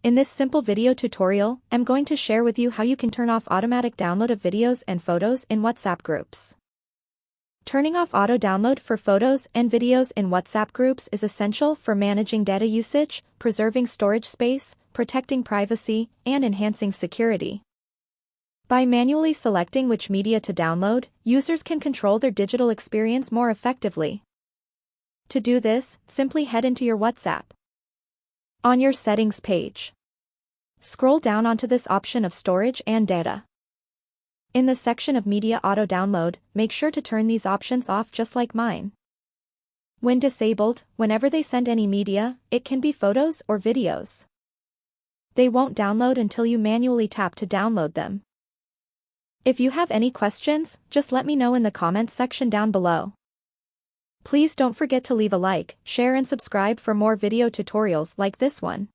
In this simple video tutorial, I'm going to share with you how you can turn off automatic download of videos and photos in WhatsApp groups. Turning off auto download for photos and videos in WhatsApp groups is essential for managing data usage, preserving storage space, protecting privacy, and enhancing security. By manually selecting which media to download, users can control their digital experience more effectively. To do this, simply head into your WhatsApp. On your settings page, scroll down onto this option of storage and data. In the section of media auto download, make sure to turn these options off just like mine. When disabled, whenever they send any media, it can be photos or videos, they won't download until you manually tap to download them. If you have any questions, just let me know in the comments section down below. Please don't forget to leave a like, share and subscribe for more video tutorials like this one.